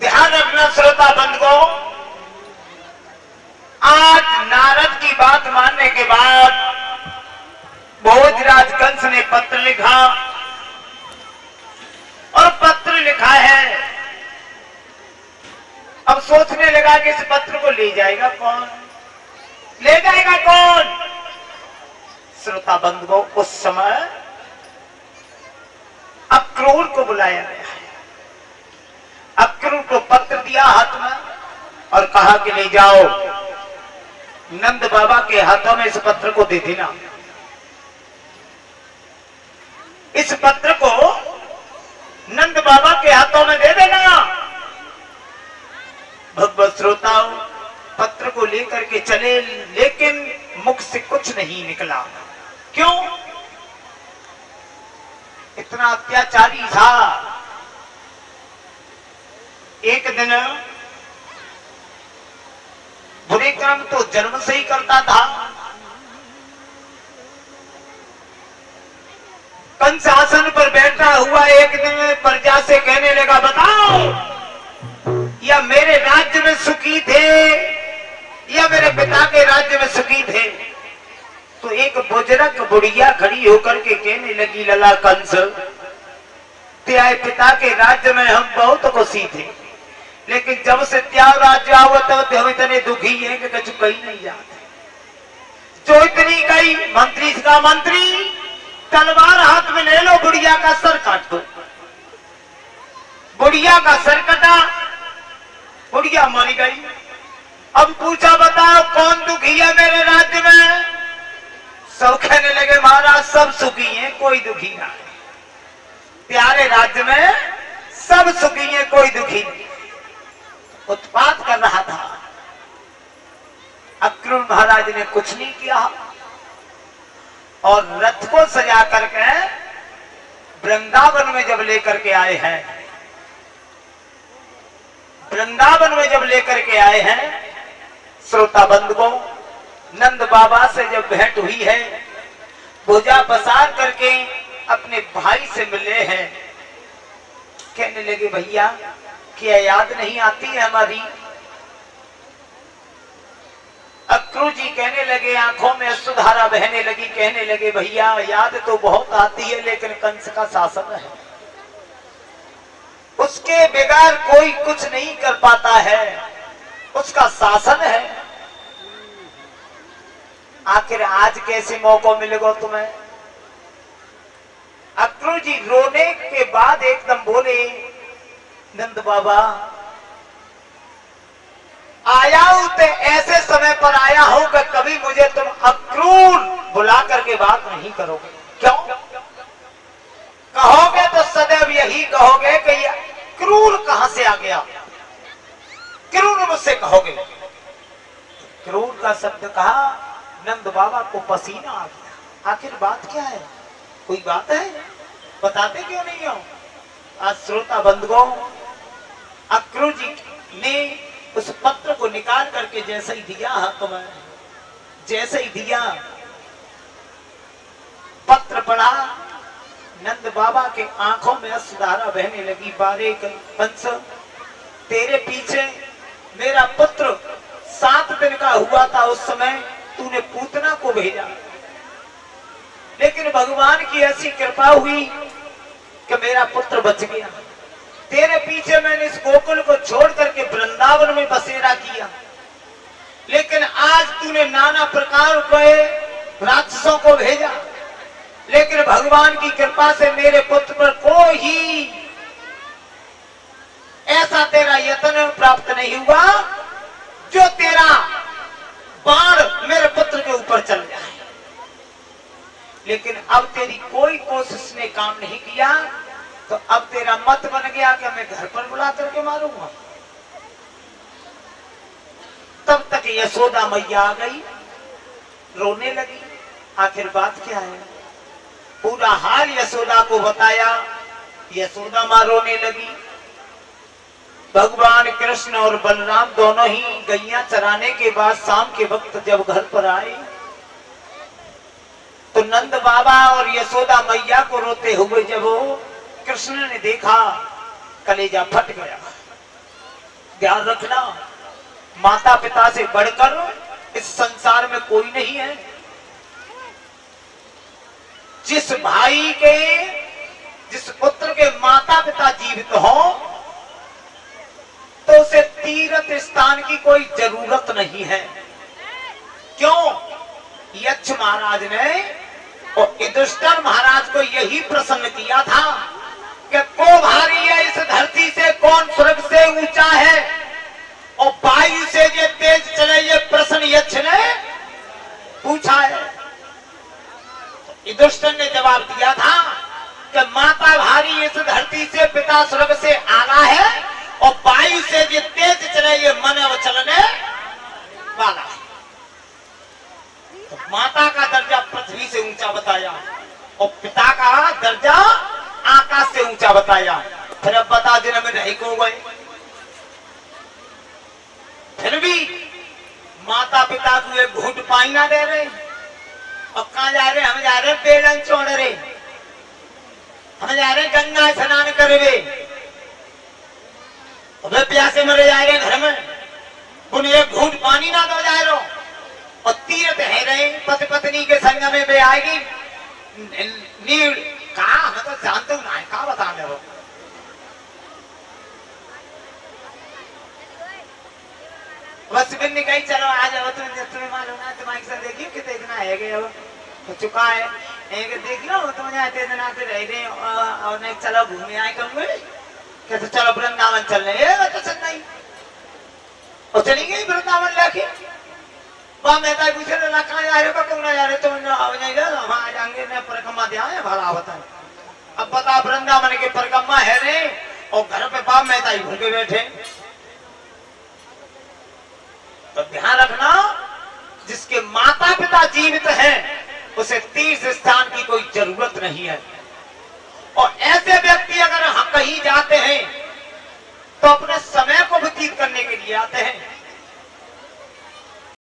ध्यान रखना श्रोता बंधुओं, आज नारद की बात मानने के बाद भोजराज कंस ने पत्र लिखा और पत्र लिखा है। अब सोचने लगा कि इस पत्र को ले जाएगा कौन, ले जाएगा कौन। श्रोता बंधुओं, उस समय अक्रूर को बुलाया गया है। अक्रूर को पत्र दिया हाथ में और कहा कि ले जाओ, नंद बाबा के हाथों में इस पत्र को दे देना। इस पत्र को नंद बाबा के हाथों में दे देना। भगवत श्रोताओं, पत्र को लेकर के चले, लेकिन मुख से कुछ नहीं निकला। क्यों? इतना अत्याचारी था। एक दिन बुरे कर्म तो जन्म से ही करता था। कंस आसन पर बैठा हुआ एक दिन प्रजा से कहने लगा, बताओ या मेरे राज्य में सुखी थे या मेरे पिता के राज्य में सुखी थे। तो एक बुजुर्ग बुढ़िया खड़ी होकर के कहने लगी, लला कंस, तेरे पिता के राज्य में हम बहुत खुशी थे, लेकिन जब से त्याग राज्य आओ तब हम इतने दुखी हैं कि कछु कहीं नहीं जाते। जो इतनी कही मंत्री का मंत्री, तलवार हाथ में ले लो, बुढ़िया का सर काट दो। बुढ़िया का सर कटा, बुढ़िया मर गई। अब पूछा, बताओ कौन दुखी है मेरे राज्य में। सब कहने लगे, महाराज सब सुखी हैं, कोई दुखी ना है। प्यारे राज्य में सब सुखी हैं, कोई दुखी नहीं। उत्पात कर रहा था। अक्रूर महाराज ने कुछ नहीं किया और रथ को सजा करके वृंदावन में जब लेकर के आए हैं, वृंदावन में जब लेकर के आए हैं, श्रोता बंधुओं, नंद बाबा से जब भेंट हुई है, भुजा पसार करके अपने भाई से मिले हैं। कहने लगे, भैया क्या याद नहीं आती है हमारी। अक्रूर जी कहने लगे, आंखों में अश्रुधारा बहने लगी, कहने लगे, भैया याद तो बहुत आती है, लेकिन कंस का शासन है, उसके बगैर कोई कुछ नहीं कर पाता है, उसका शासन है। आखिर आज कैसे मौका मिलेगा तुम्हें। अक्रूर जी रोने के बाद एकदम बोले, नंद बाबा आया हूं तो ऐसे समय पर आया हूं कि कभी मुझे तुम अक्रूर बुला करके बात नहीं करोगे। क्यों कहोगे तो सदैव यही कहोगे कि ये क्रूर कहां से आ गया, क्रूर मुझसे कहोगे। क्रूर का शब्द कहा, नंद बाबा को पसीना आ गया। आखिर बात क्या है, कोई बात है, बताते क्यों नहीं हो। आज श्रोता बंधुओं, अक्रूर जी ने उस पत्र को निकाल करके जैसे ही दिया हाथ में, जैसे ही दिया पत्र पढ़ा, नंद बाबा के आंखों में अश्रुधारा बहने लगी। बारे कंस, तेरे पीछे मेरा पुत्र 7 दिन का हुआ था, उस समय तूने पूतना को भेजा, लेकिन भगवान की ऐसी कृपा हुई कि मेरा पुत्र बच गया। तेरे पीछे मैंने इस गोकुल को छोड़ करके वृंदावन में बसेरा किया, लेकिन आज तूने नाना प्रकार के राक्षसों को भेजा, लेकिन भगवान की कृपा से मेरे पुत्र पर कोई ऐसा तेरा यत्न प्राप्त नहीं हुआ जो तेरा बाण मेरे पुत्र के ऊपर चल जाए। लेकिन अब तेरी कोई कोशिश ने काम नहीं किया, तो अब तेरा मत बन गया कि मैं घर पर बुला करके मारूंगा। तब तक यशोदा मैया आ गई, रोने लगी। आखिर बात क्या है, पूरा हाल यशोदा को बताया। यशोदा मां रोने लगी। भगवान कृष्ण और बलराम दोनों ही गैया चराने के बाद शाम के वक्त जब घर पर आए, तो नंद बाबा और यशोदा मैया को रोते हुए जब वो कृष्ण ने देखा, कलेजा फट गया। ध्यान रखना, माता पिता से बढ़कर इस संसार में कोई नहीं है। जिस भाई के, जिस पुत्र के माता पिता जीवित हो तो उसे तीर्थ स्थान की कोई जरूरत नहीं है। क्यों? यक्ष महाराज ने और युधिष्ठिर महाराज को यही प्रश्न किया था कि को भारी है इस धरती से, कौन स्वर्ग से ऊंचा है और वायु से ये तेज चले, ये प्रश्न यक्ष ने पूछा है। युधिष्ठिर ने जवाब दिया था कि माता भारी इस धरती से, पिता स्वर्ग से आगा है और वायु से ये तेज चले, ये मन और चलने वाला है। तो माता का दर्जा पृथ्वी से ऊंचा बताया और पिता का दर्जा आकाश से ऊंचा बताया। फिर अब बता देना में नहीं को गए, फिर भी माता पिता को एक घूंट पानी ना दे रहे। और कहां जा रहे? हम जा रहे बेलन छोड़ रहे, हम जा रहे गंगा स्नान करवे, वे प्यासे मरे जा रहे घर में, उन्हें एक घूंट पानी ना दो जा रहे। और तीर्थ है रहे, पति पत्नी के संग में वे आएगी नीड़ कहा, मैं तो जानता हूं ना कहा बता मेरे बस बिन कही चलो आ जाओ, तुम्हें मालूम ना तुम्हारी सर देखियो कितने इतना है गए हो चुका है, एक देख लो तुम जाते दिन आते रह रहे और नहीं चलो घूमे आए कहूंगे क्या, तो चलो वृंदावन चल रहे तो चल नहीं और चली गई वृंदावन लेके। वहां मेहता पूछे ना कहाँ जा रहे हो, क्यों ना जा रहे, तुम नहीं गए हम आ जाएंगे न परिक्रमा दिया है भला बता। अब बता वृंदावन के परिक्रमा है रे और घर पे बाप मेहता ही भूखे बैठे। तो ध्यान रखना, जिसके माता पिता जीवित हैं उसे तीर्थ स्थान की कोई जरूरत नहीं है। और ऐसे व्यक्ति अगर हम कहीं जाते हैं तो अपने समय को व्यतीत करने के लिए आते हैं।